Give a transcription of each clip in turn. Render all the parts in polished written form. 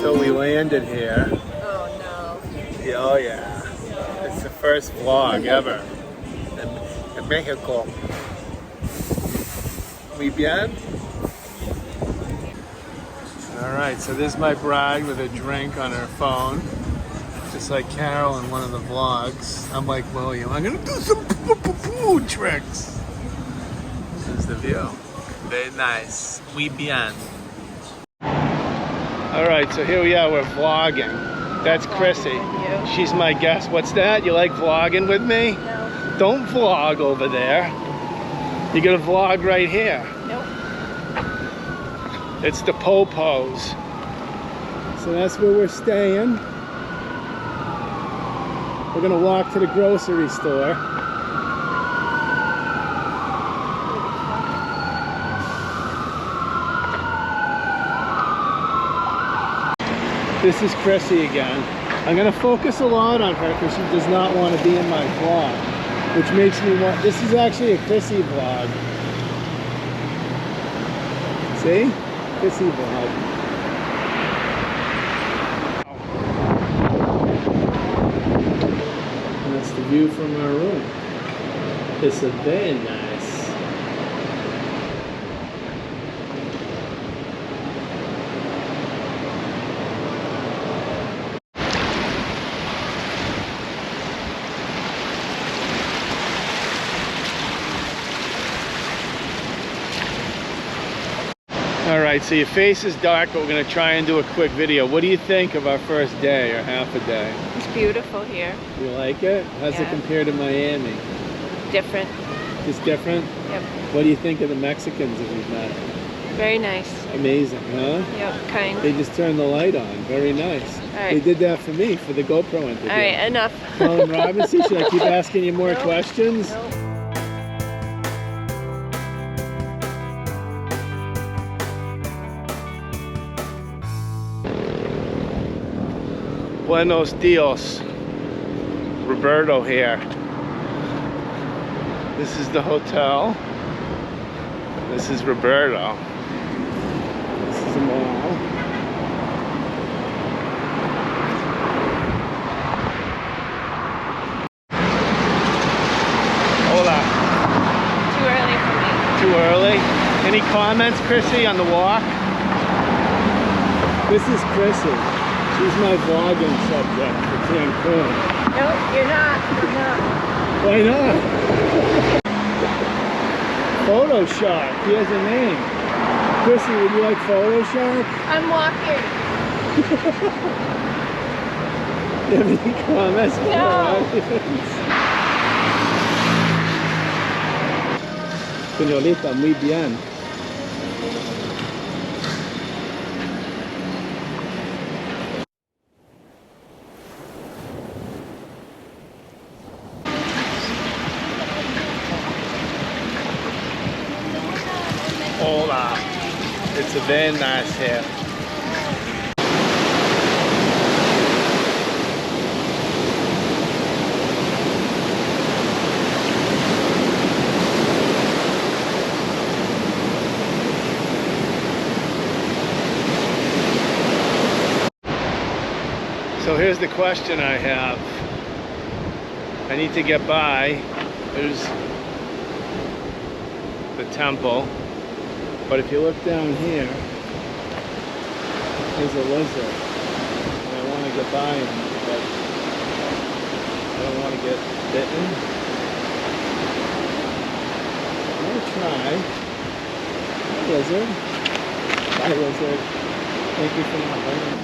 So we landed here. Oh no. Yeah, oh yeah. It's the first vlog ever in Mexico. Muy bien? Alright, so this is my bride with a drink on her phone. Just like Carol in one of the vlogs. I'm like William. I'm gonna do some poo tricks. This is the view. Very nice. Muy bien. Alright, so here we are, we're vlogging. That's Chrissy. She's my guest. What's that? You like vlogging with me? No. Don't vlog over there. You're gonna vlog right here. Nope. It's the Popos. So that's where we're staying. We're gonna walk to the grocery store. This is Chrissy again. I'm gonna focus a lot on her because she does not want to be in my vlog, which makes me want. This is actually a Chrissy vlog. See? Chrissy vlog. And that's the view from our room. It's a very nice. Alright, so your face is dark, but we're going to try and do a quick video. What do you think of our first day or half a day? It's beautiful here. You like it? How's it compare to Miami? Different. Just different? Yep. What do you think of the Mexicans that we've met? Very nice. Amazing, huh? Yep, kind. They just turned the light on. Very nice. Alright. They did that for me, for the GoPro interview. Alright, enough. Colin Robinson, should I keep asking you more questions? No. Buenos dias. Roberto here. This is the hotel. This is Roberto. This is the mall. Hola. Too early for me. Too early? Any comments, Chrissy, on the walk? This is Chrissy. She's my vlogging subject for Cancun. No, you're not. You're not. Why not? Photoshop. He has a name. Chrissy, would you like Photoshop? I'm walking. Do you have any comments? No. Señorita, muy bien. Hola. It's a very nice here. So here's the question I have. I need to get by. There's the temple. But if you look down here, there's a lizard. And I want to get by him, but I don't want to get bitten. I'm going to try. Hi, lizard. Bye, lizard. Thank you for not biting.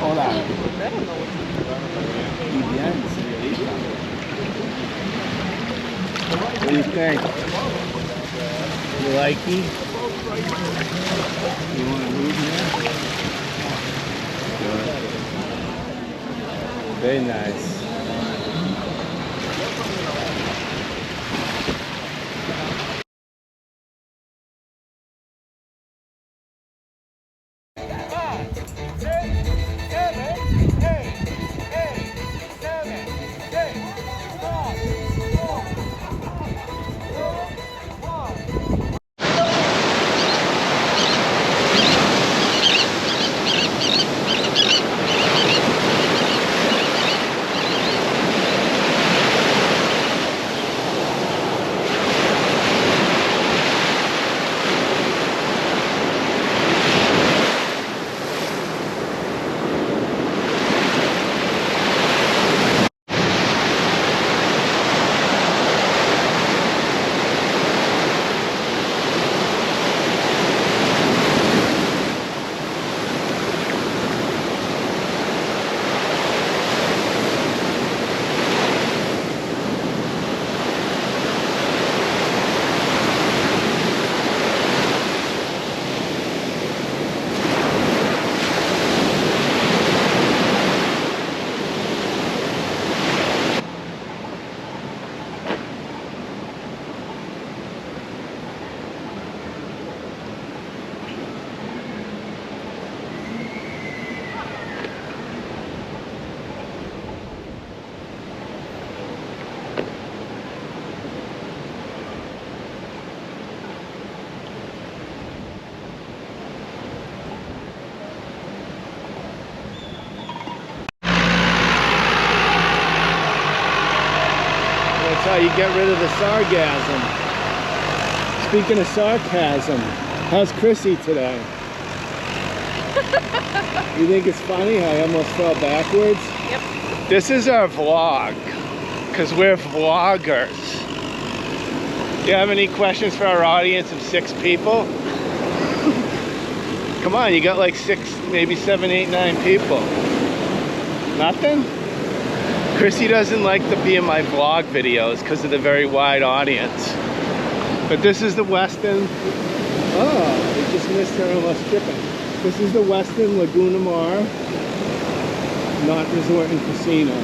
Hola. Muy bien, señorita. What do you think? You like it? You want to move here? Very nice. That's how you get rid of the sargasm. Speaking of sarcasm, how's Chrissy today? You think it's funny how I almost fell backwards? Yep. This is our vlog, because we're vloggers. Do you have any questions for our audience of 6 people? Come on, you got like 6, maybe 7, 8, 9 people. Nothing? Chrissy doesn't like to be in my vlog videos because of the very wide audience. But this is the Westin. Oh, we just missed her almost tripping. This is the Westin Lagunamar, not resort and casino.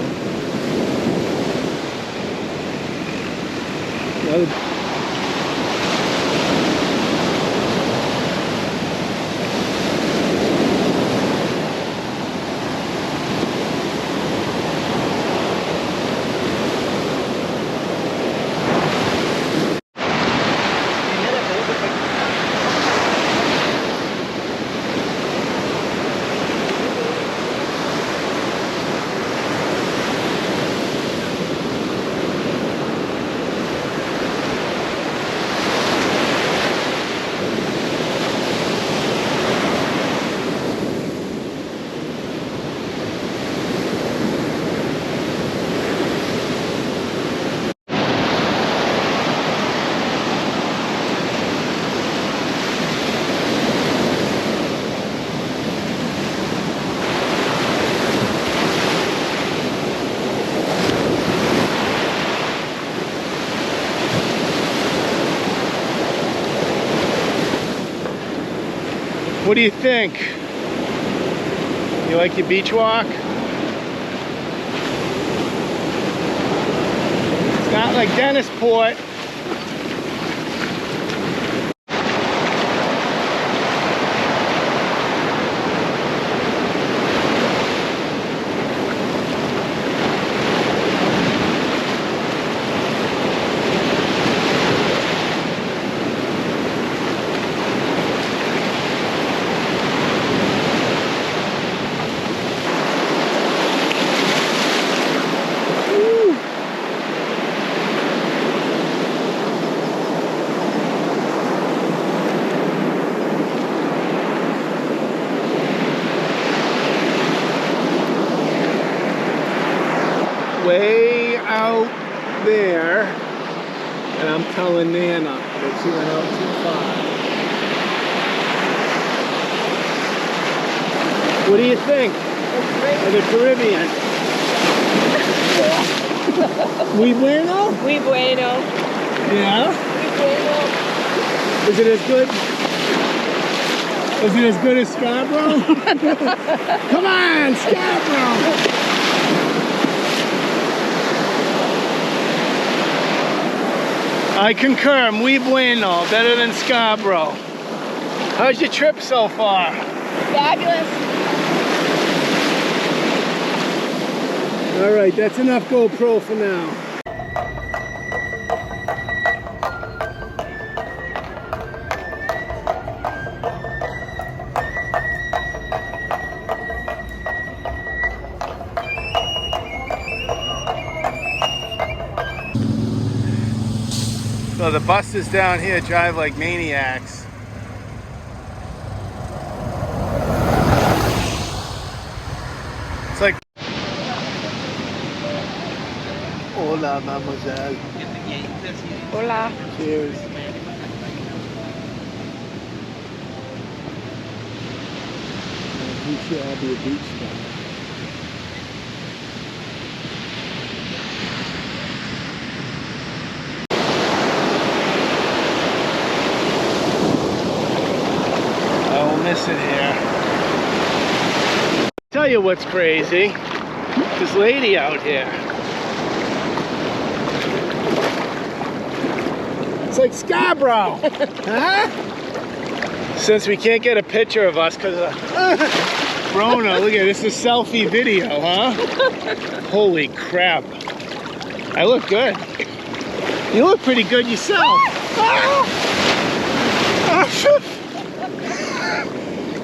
What do you think? You like your beach walk? It's not like Dennisport. Way out there, and I'm telling Nana that she went out too far. What do you think of the Caribbean? Muy bueno? Muy bueno. Yeah? Muy bueno. Is it as good? Is it as good as Scarborough? Come on, Scarborough! I concur, muy bueno, better than Scarborough. How's your trip so far? Fabulous. All right, that's enough GoPro for now. So the buses down here drive like maniacs. It's like, hola, mademoiselle. Hola. Cheers. I'll be a beach spot. Miss it here. Tell you what's crazy. This lady out here. It's like Scarborough. Huh? Since we can't get a picture of us because of Corona, look at this is a selfie video, huh? Holy crap. I look good. You look pretty good yourself.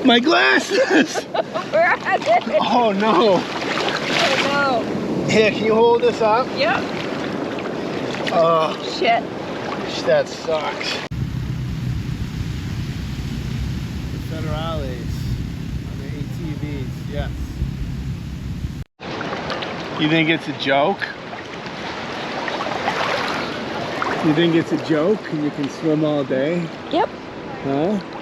My glasses! Where are they? Oh no. Oh no. Here, can you hold this up? Yep. Oh, Shit. that sucks. The Federales on the ATVs, yes. You think it's a joke? You think it's a joke and you can swim all day? Yep. Huh?